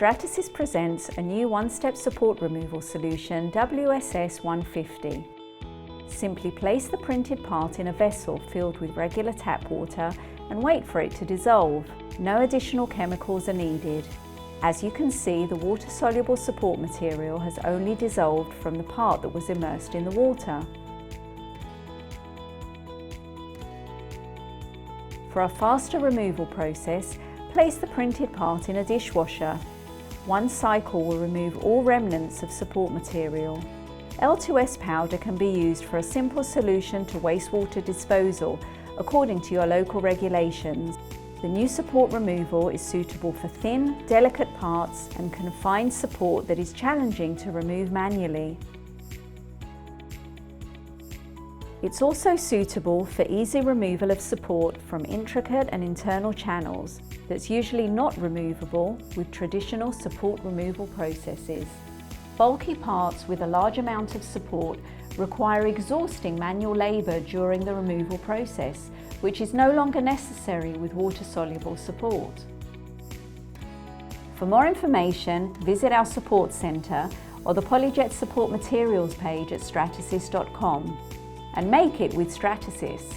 Stratasys presents a new one-step support removal solution, WSS150. Simply place the printed part in a vessel filled with regular tap water and wait for it to dissolve. No additional chemicals are needed. As you can see, the water-soluble support material has only dissolved from the part that was immersed in the water. For a faster removal process, place the printed part in a dishwasher. One cycle will remove all remnants of support material. L2S powder can be used for a simple solution to wastewater disposal according to your local regulations. The new support removal is suitable for thin, delicate parts and confined support that is challenging to remove manually. It's also suitable for easy removal of support from intricate and internal channels that's usually not removable with traditional support removal processes. Bulky parts with a large amount of support require exhausting manual labour during the removal process, which is no longer necessary with water-soluble support. For more information, visit our support centre or the Polyjet support materials page at stratasys.com and make it with Stratasys.